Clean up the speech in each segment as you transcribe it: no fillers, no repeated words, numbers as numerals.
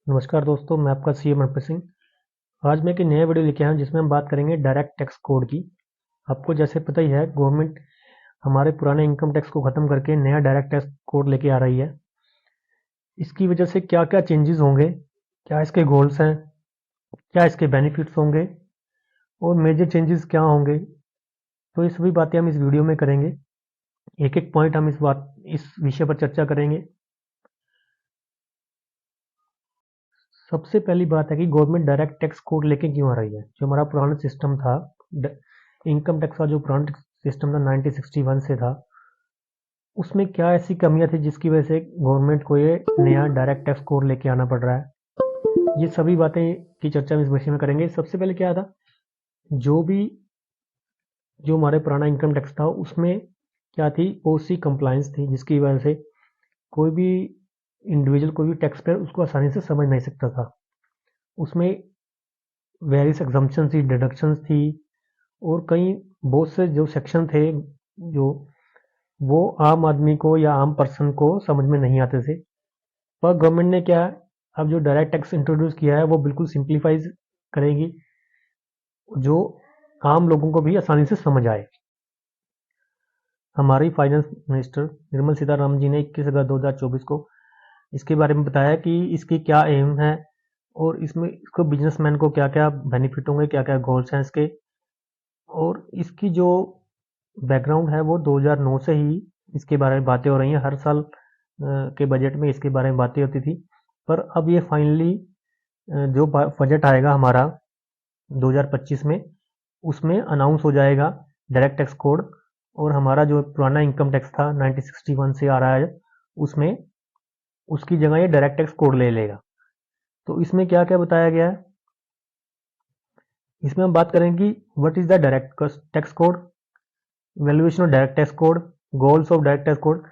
नमस्कार दोस्तों, मैं आपका सीएम हरप्रीत सिंह। आज मैं एक नया वीडियो लेके आया हूं जिसमें हम बात करेंगे डायरेक्ट टैक्स कोड की। आपको जैसे पता ही है, गवर्नमेंट हमारे पुराने इनकम टैक्स को खत्म करके नया डायरेक्ट टैक्स कोड लेके आ रही है। इसकी वजह से क्या क्या चेंजेस होंगे, क्या इसके गोल्स हैं, क्या इसके बेनिफिट्स होंगे और मेजर चेंजेस क्या होंगे, तो ये सभी बातें हम इस वीडियो में करेंगे। एक एक पॉइंट हम इस विषय पर चर्चा करेंगे। सबसे पहली बात है कि गवर्नमेंट डायरेक्ट टैक्स कोड लेके क्यों आ रही है। जो हमारा पुराना सिस्टम था, इनकम टैक्स का जो पुराना सिस्टम था 1961 से था, उसमें क्या ऐसी कमियां थी जिसकी वजह से गवर्नमेंट को ये नया डायरेक्ट टैक्स कोड लेके आना पड़ रहा है। ये सभी बातें की चर्चा हम इस विषय में करेंगे। सबसे पहले क्या था, जो भी जो हमारे पुराना इनकम टैक्स था उसमें क्या थी, ओसी कंप्लायंस थी, जिसकी वजह से कोई भी इंडिविजुअल, कोई भी टैक्स पेयर उसको आसानी से समझ नहीं सकता था। उसमें वेरियस एग्जम्पशन थी, डिडक्शंस थी और कई बहुत से जो सेक्शन थे, जो वो आम आदमी को या आम पर्सन को समझ में नहीं आते थे। पर गवर्नमेंट ने क्या, अब जो डायरेक्ट टैक्स इंट्रोड्यूस किया है वो बिल्कुल सिंप्लीफाइज करेगी, जो आम लोगों को भी आसानी से समझ आए। हमारी फाइनेंस मिनिस्टर निर्मला सीतारामन जी ने 21 अगस्त 2024 को इसके बारे में बताया कि इसकी क्या एम है और इसमें इसको बिजनेसमैन को क्या क्या बेनिफिट होंगे, क्या क्या गोल्स हैं इसके। और इसकी जो बैकग्राउंड है वो 2009 से ही इसके बारे में बातें हो रही हैं। हर साल के बजट में इसके बारे में बातें होती थी, पर अब ये फाइनली जो बजट आएगा हमारा 2025 में, उसमें अनाउंस हो जाएगा डायरेक्ट टैक्स कोड। और हमारा जो पुराना इनकम टैक्स था 1961 से आ रहा है, उसमें उसकी जगह ये डायरेक्ट टैक्स कोड ले लेगा। तो इसमें क्या क्या बताया गया है, इसमें हम बात करेंगे कि what is the direct tax code, valuation of direct tax code, goals of direct tax code,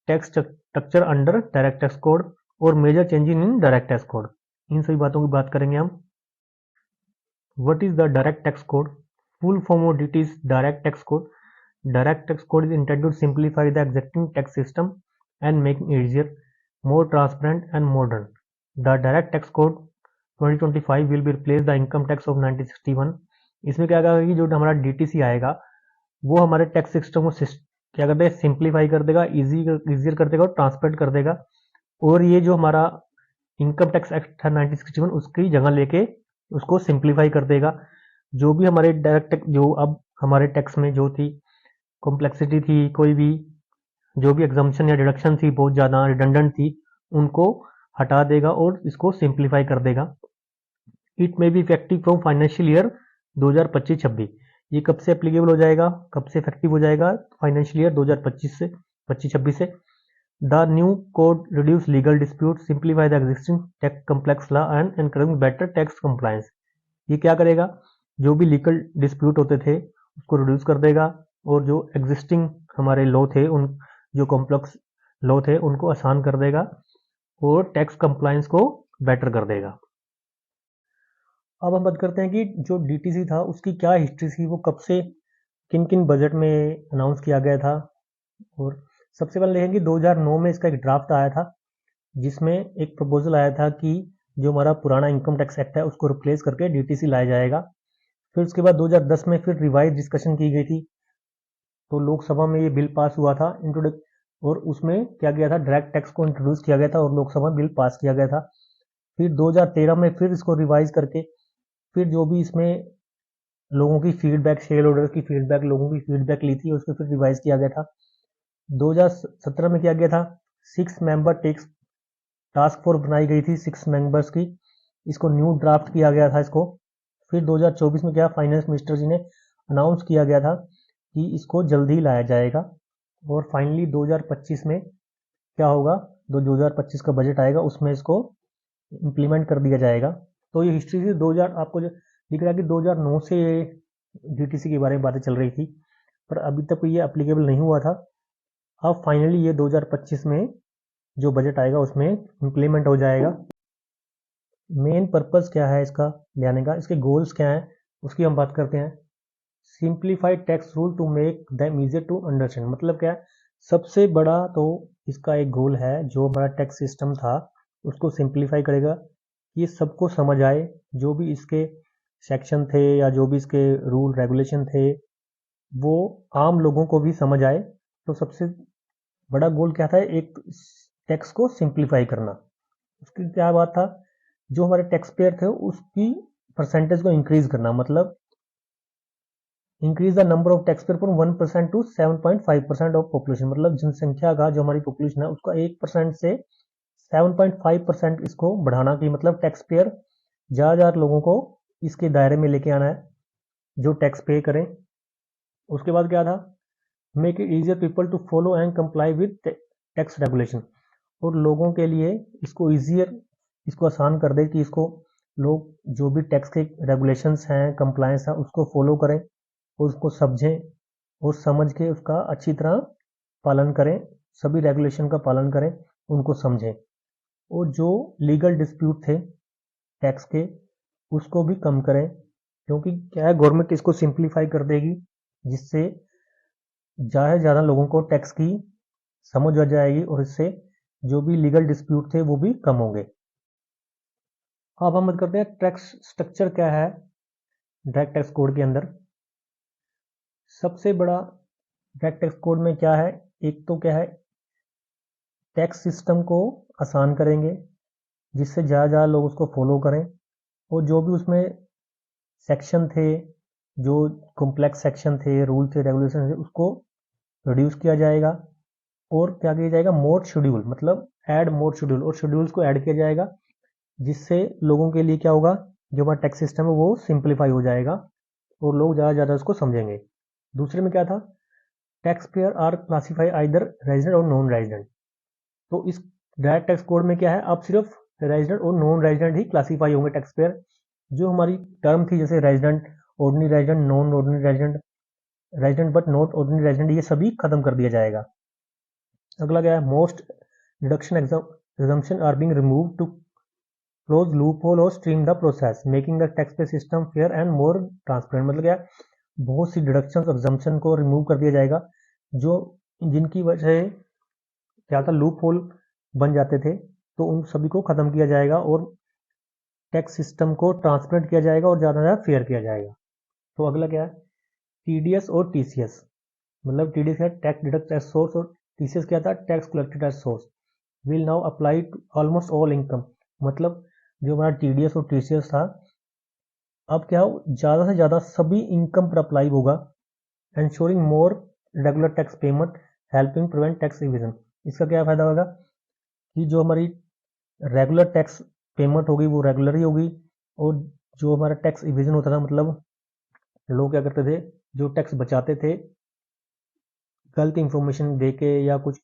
tax structure under direct tax code और major changing in direct tax code. इन सभी बातों की बात करेंगे हम। What is the direct tax code, full form of it is direct tax code. Direct tax code is intended to simplify the existing tax system and making easier, more transparent and modern. The direct tax code 2025 will be replace the income tax of 1961। इसमें क्या करेगा कि जो हमारा DTC आएगा वो हमारे tax system को क्या करते हैं, सिंप्लीफाई कर देगा, इजियर कर देगा और ट्रांसपेरेंट कर देगा। और ये जो हमारा इनकम टैक्स एक्ट था 1961 उसकी जगह लेके उसको सिंप्लीफाई कर देगा। जो भी हमारे डायरेक्ट जो अब हमारे टैक्स में जो थी कॉम्प्लेक्सिटी थी, कोई भी जो भी एग्जम्पशन या डिडक्शन थी बहुत ज़्यादा रिडंडेंट थी, उनको हटा देगा और इसको सिंप्लीफाई कर देगा। It may be effective from financial year 2025-26। ये कब से एप्लीकेबल हो जाएगा, कब से इफेक्टिव हो जाएगा, फाइनेंशियल ईयर 2025 से 25-26 से। The new code reduce legal dispute, simplify the existing tax complex law and encourage better tax compliance. ये क्या करेगा, जो भी लीगल डिस्प्यूट होते थे उसको रिड्यूस कर देगा और जो एग्जिस्टिंग हमारे लॉ थे, उन जो कॉम्प्लेक्स लॉ थे उनको आसान कर देगा और टैक्स कंप्लायंस को बेटर कर देगा। अब हम बात करते हैं कि जो डीटीसी था उसकी क्या हिस्ट्री थी, वो कब से किन किन बजट में अनाउंस किया गया था। और सबसे पहले देखेंगे 2009 में इसका एक ड्राफ्ट आया था, जिसमें एक प्रपोजल आया था कि जो हमारा पुराना इनकम टैक्स एक्ट है उसको रिप्लेस करके डीटीसी लाया जाएगा। फिर उसके बाद 2010 में फिर रिवाइज डिस्कशन की गई थी, तो लोकसभा में ये बिल पास हुआ था और उसमें क्या किया था, डायरेक्ट टैक्स को इंट्रोड्यूस किया गया था और लोकसभा में बिल पास किया गया था। फिर 2013 में फिर इसको रिवाइज करके फिर जो भी इसमें लोगों की फीडबैक, शेयर होल्डर की फीडबैक, लोगों की फीडबैक ली थी, उसको फिर रिवाइज किया गया था। 2017 में किया गया था, 6 मेंबर टास्क फोर्स बनाई गई थी 6 मेंबर्स की, इसको न्यू ड्राफ्ट किया गया था इसको। फिर 2024 में क्या, फाइनेंस मिनिस्टर जी ने अनाउंस किया गया था कि इसको जल्दी ही लाया जाएगा। और फाइनली 2025 में क्या होगा, 2025 का बजट आएगा उसमें इसको इम्प्लीमेंट कर दिया जाएगा। तो ये हिस्ट्री से 2000 आपको जो दिख रहा है कि 2009 से ये डीटीसी के बारे में बातें चल रही थी, पर अभी तक ये एप्लीकेबल नहीं हुआ था। अब फाइनली ये 2025 में जो बजट आएगा उसमें इम्प्लीमेंट हो जाएगा। मेन पर्पस क्या है इसका ले आने का, इसके गोल्स क्या हैं, उसकी हम बात करते हैं। Simplified tax rule to make them easier to understand, मतलब क्या है, सबसे बड़ा तो इसका एक गोल है, जो हमारा टैक्स सिस्टम था उसको सिंप्लीफाई करेगा ये सबको समझ आए, जो भी इसके सेक्शन थे या जो भी इसके रूल रेगुलेशन थे वो आम लोगों को भी समझ आए। तो सबसे बड़ा गोल क्या था, एक टैक्स को सिंप्लीफाई करना। उसकी क्या बात था, जो हमारे टैक्स पेयर थे उसकी परसेंटेज को इंक्रीज करना, मतलब increase the number of tax payer from 1% to 7.5% of population, मतलब जनसंख्या का जो हमारी पॉपुलेशन है उसका 1% से 7.5% इसको बढ़ाना, की मतलब टैक्स पेयर ज़्यादा लोगों को इसके दायरे में लेके आना है जो टैक्स पे करें। उसके बाद क्या था, make it easier people to follow and comply with tax regulation, और लोगों के लिए इसको ईजियर, इसको आसान कर दे कि इसको लोग जो भी टैक्स के रेगुलेशंस हैं, कंप्लायंस है, उसको फॉलो करें और उसको समझें और समझ के उसका अच्छी तरह पालन करें, सभी रेगुलेशन का पालन करें, उनको समझें। और जो लीगल डिस्प्यूट थे टैक्स के उसको भी कम करें, क्योंकि क्या है, गवर्नमेंट इसको सिंप्लीफाई कर देगी जिससे ज़्यादा से ज़्यादा लोगों को टैक्स की समझ आ जाएगी और इससे जो भी लीगल डिस्प्यूट थे वो भी कम होंगे। अब हम बात करते हैं टैक्स स्ट्रक्चर क्या है डायरेक्ट टैक्स कोड के अंदर। सबसे बड़ा डायरेक्ट टैक्स कोड में क्या है, एक तो क्या है, टैक्स सिस्टम को आसान करेंगे जिससे ज़्यादा ज़्यादा लोग उसको फॉलो करें, और जो भी उसमें सेक्शन थे, जो कॉम्प्लेक्स सेक्शन थे, रूल थे, रेगुलेशन थे, उसको रिड्यूस किया जाएगा। और क्या किया जाएगा, मोर शेड्यूल, मतलब ऐड मोर शेड्यूल, और शेड्यूल्स को ऐड किया जाएगा जिससे लोगों के लिए क्या होगा, जो हमारा टैक्स सिस्टम है वो सिंप्लीफाई हो जाएगा और लोग ज़्यादा ज़्यादा उसको समझेंगे। दूसरे में क्या था, tax payer are classify either resident और नॉन रेजिडेंट। तो इस डायरेक्ट टैक्स कोड में क्या है, अब सिर्फ रेजिडेंट और नॉन रेजिडेंट ही क्लासीफाई होंगे टैक्स पेयर। जो हमारी टर्म थी जैसे resident, ordinary resident, non ordinary resident, resident but not ordinary resident, ये सभी खत्म कर दिया जाएगा। अगला क्या है, most deduction exemption are being remove to close loophole और stream the process making the tax pay system fair and more transparent. मतलब क्या, बहुत सी डिडक्शन एग्जम्पशन को रिमूव कर दिया जाएगा जो जिनकी वजह से क्या था, लूप होल बन जाते थे, तो उन सभी को खत्म किया जाएगा और टैक्स सिस्टम को ट्रांसपेरेंट किया जाएगा और ज़्यादा ज़्यादा फेयर किया जाएगा। तो अगला क्या है, टीडीएस और टीसीएस। मतलब टीडीएस क्या, टैक्स डिडक्ट एज सोर्स, और टीसीएस क्या था, tax collected as source, will now apply to almost all income. मतलब जो हमारा टीडीएस और टीसीएस था, अब क्या ज़्यादा से ज़्यादा सभी इनकम पर अप्लाई होगा, एंश्योरिंग मोर regular tax payment, helping prevent tax evasion. इसका क्या फ़ायदा होगा कि जो हमारी रेगुलर टैक्स पेमेंट होगी वो रेगुलर ही होगी, और जो हमारा टैक्स इवेजन होता था, मतलब लोग क्या करते थे, जो टैक्स बचाते थे गलत इंफॉर्मेशन दे के या कुछ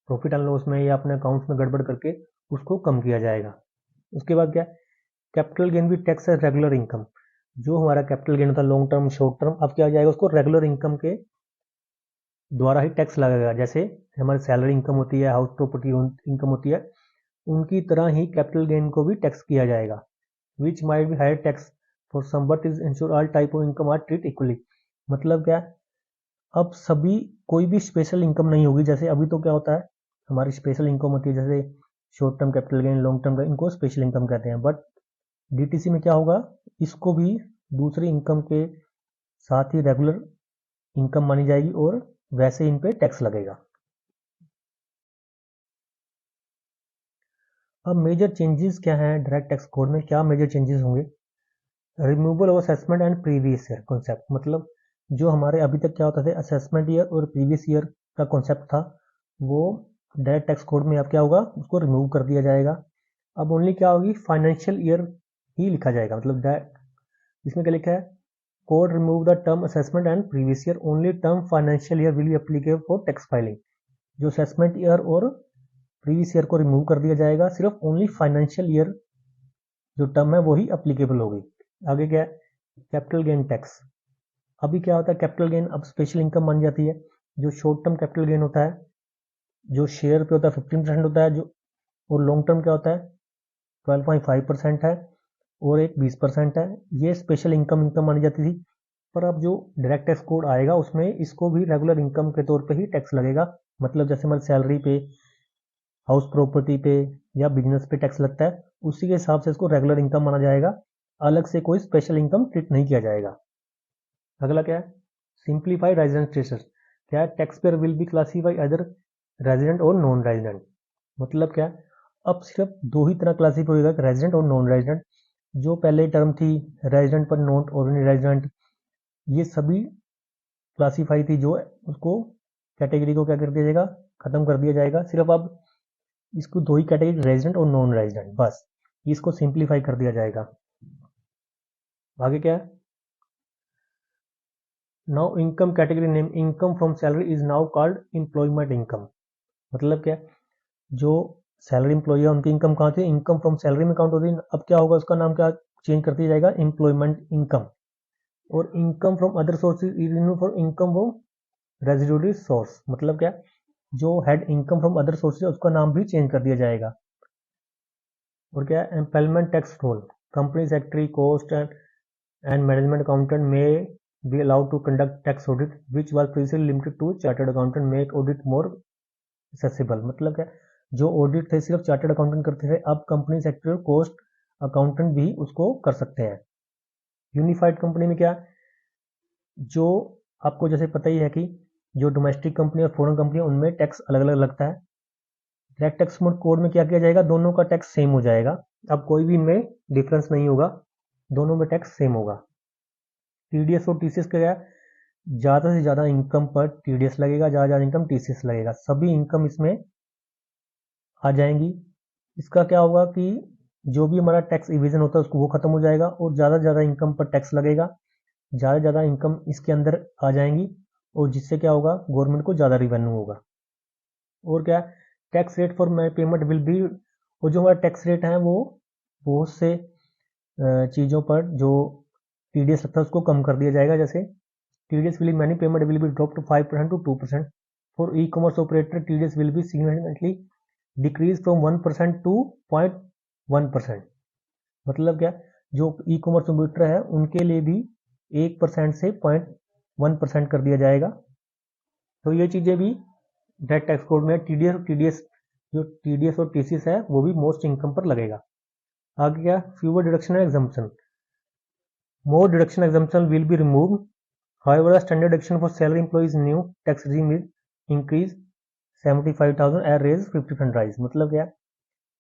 प्रॉफिट एंड लॉस में या अपने अकाउंट्स में गड़बड़ करके, उसको कम किया जाएगा। उसके बाद क्या, कैपिटल गेन भी टैक्स है रेगुलर इनकम। जो हमारा कैपिटल गेन होता है लॉन्ग टर्म शॉर्ट टर्म, अब क्या हो जाएगा, उसको रेगुलर इनकम के द्वारा ही टैक्स लगेगा। जैसे हमारी सैलरी इनकम होती है, हाउस प्रॉपर्टी इनकम होती है, उनकी तरह ही कैपिटल गेन को भी टैक्स किया जाएगा। Which might be higher tax for some but is ensure all type of income are treat equally. मतलब क्या, अब सभी कोई भी स्पेशल इनकम नहीं होगी। जैसे अभी तो क्या होता है, हमारी स्पेशल इनकम होती है जैसे short term capital gain, long term का, इनको स्पेशल इनकम कहते हैं। बट डीटीसी में क्या होगा, इसको भी दूसरी इनकम के साथ ही रेगुलर इनकम मानी जाएगी और वैसे इन पे टैक्स लगेगा। अब मेजर चेंजेस क्या हैं डायरेक्ट टैक्स कोड में, क्या मेजर चेंजेस होंगे, removal of assessment and previous year concept. मतलब जो हमारे अभी तक क्या होता था, असेसमेंट ईयर और प्रीवियस ईयर का कॉन्सेप्ट था, वो डायरेक्ट टैक्स कोड में अब क्या होगा, उसको रिमूव कर दिया जाएगा। अब ओनली क्या होगी, फाइनेंशियल ईयर ही लिखा जाएगा। मतलब इसमें क्या लिखा है, code remove the term assessment and previous year, only term financial year will be applicable for tax filing. जो असेसमेंट ईयर और प्रीवियस ईयर को रिमूव कर दिया जाएगा, सिर्फ ओनली फाइनेंशियल ईयर जो टर्म है वही अप्लीकेबल होगी। आगे क्या है, कैपिटल गेन टैक्स। अभी क्या होता है, कैपिटल गेन अब स्पेशल इनकम बन जाती है। जो शॉर्ट टर्म कैपिटल गेन होता है, जो शेयर पे होता है 15% होता है, जो और लॉन्ग टर्म क्या होता है 12.5% है, और एक 20% है। ये स्पेशल इनकम मानी जाती थी। पर अब जो डायरेक्ट टैक्स कोड आएगा उसमें इसको भी रेगुलर इनकम के तौर पे ही टैक्स लगेगा। मतलब जैसे हमारी सैलरी पे, हाउस प्रॉपर्टी पे या बिजनेस पे टैक्स लगता है, उसी के हिसाब से इसको रेगुलर इनकम माना जाएगा, अलग से कोई स्पेशल इनकम ट्रीट नहीं किया जाएगा। अगला क्या है, सिंप्लीफाइड रेजिडेंस स्टेटस। क्या है, tax payer will be classify other resident और नॉन रेजिडेंट। मतलब क्या, अब सिर्फ दो ही तरह क्लासीफाई होगा, रेजिडेंट और नॉन रेजिडेंट। जो पहले टर्म थी रेजिडेंट पर नॉट ऑर्डिनरी रेजिडेंट, ये सभी क्लासीफाई थी, जो उसको कैटेगरी को क्या कर दिया जाएगा, खत्म कर दिया जाएगा। सिर्फ अब इसको दो ही कैटेगरी, रेजिडेंट और नॉन रेजिडेंट, बस इसको सिंप्लीफाई कर दिया जाएगा। आगे क्या है, now income category name income from salary is now called employment income. मतलब क्या, जो सैलरी एम्प्लॉय है उनकी इनकम कहाँ थी, इनकम फ्रॉम सैलरी में काउंट होती है। अब क्या होगा, उसका नाम क्या चेंज कर दिया जाएगा, एम्प्लॉयमेंट इनकम। और income from other sources is for income from residuary source. मतलब क्या, जो head income from other sources उसका नाम भी चेंज कर दिया जाएगा। और क्या, employment tax roll company secretary cost and management accountant में be allowed to conduct tax audit which was previously limited to chartered accountant make audit more accessible। मतलब क्या, जो ऑडिट थे सिर्फ चार्टर्ड अकाउंटेंट करते थे, अब कंपनी सेक्रेटरी और कोस्ट अकाउंटेंट भी उसको कर सकते हैं। यूनिफाइड कंपनी में क्या, जो आपको जैसे पता ही है कि जो डोमेस्टिक कंपनी और फॉरेन कंपनी उनमें टैक्स अलग अलग लगता है। डायरेक्ट टैक्स कोड में क्या किया जाएगा, दोनों का टैक्स सेम हो जाएगा। अब कोई भी इनमें डिफरेंस नहीं होगा, दोनों में टैक्स सेम होगा। टीडीएस और टीसीएस क्या है, ज़्यादा से ज़्यादा इनकम पर टीडीएस लगेगा, ज़्यादा ज़्यादा इनकम टीसीएस लगेगा, सभी इनकम इसमें आ जाएंगी। इसका क्या होगा कि जो भी हमारा टैक्स इविजन होता है उसको वो खत्म हो जाएगा और ज़्यादा से ज़्यादा इनकम पर टैक्स लगेगा, ज़्यादा से ज़्यादा इनकम इसके अंदर आ जाएंगी और जिससे क्या होगा, गवर्नमेंट को ज़्यादा रिवेन्यू होगा। और क्या, tax rate for my payment will be, और जो हमारा टैक्स रेट है वो बहुत से चीज़ों पर जो टीडीएस लगता है उसको कम कर दिया जाएगा। जैसे TDS will many payment will be dropped to 5% to 2%. For e-commerce operator, TDS will be significantly decreased from 1% to 0.1%. मतलब क्या, जो ई-कॉमर्स ऑपरेटर है उनके लिए भी 1% से 0.1% कर दिया जाएगा। तो ये चीज़ें भी डायरेक्ट टैक्स कोड में टीडीएस जो टीडीएस और टीसीएस है वो भी मोस्ट इनकम पर लगेगा। आगे क्या, fewer deduction and exemption, more deduction exemption will be remove. However, the standard deduction for salary employees new tax regime is increase 75,000 and raise 50% rise। मतलब क्या,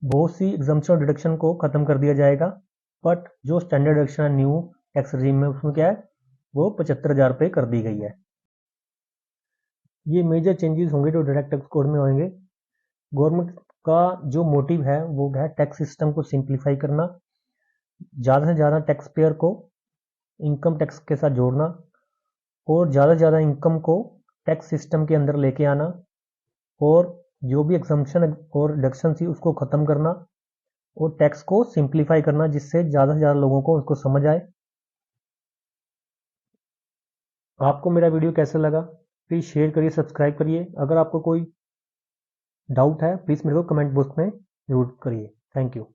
बहुत सी एग्जम्पशन और डिडक्शन को खत्म कर दिया जाएगा, बट जो स्टैंडर्ड डिडक्शन है न्यू टैक्स regime में उसमें क्या है, वो 75,000 रुपये कर दी गई है। ये मेजर चेंजेस होंगे जो डायरेक्ट टैक्स कोड में होंगे। गवर्नमेंट का जो मोटिव है वो है टैक्स सिस्टम को सिंप्लीफाई करना, ज़्यादा से ज़्यादा टैक्स पेयर को इनकम टैक्स के साथ जोड़ना और ज़्यादा से ज़्यादा इनकम को टैक्स सिस्टम के अंदर लेके आना, और जो भी एग्जम्पशन और डिडक्शन थी उसको ख़त्म करना और टैक्स को सिंप्लीफाई करना, जिससे ज़्यादा से ज़्यादा लोगों को उसको समझ आए। आपको मेरा वीडियो कैसा लगा प्लीज़ शेयर करिए, सब्सक्राइब करिए। अगर आपको कोई डाउट है प्लीज़ मेरे को कमेंट बॉक्स में जरूर करिए। Thank you.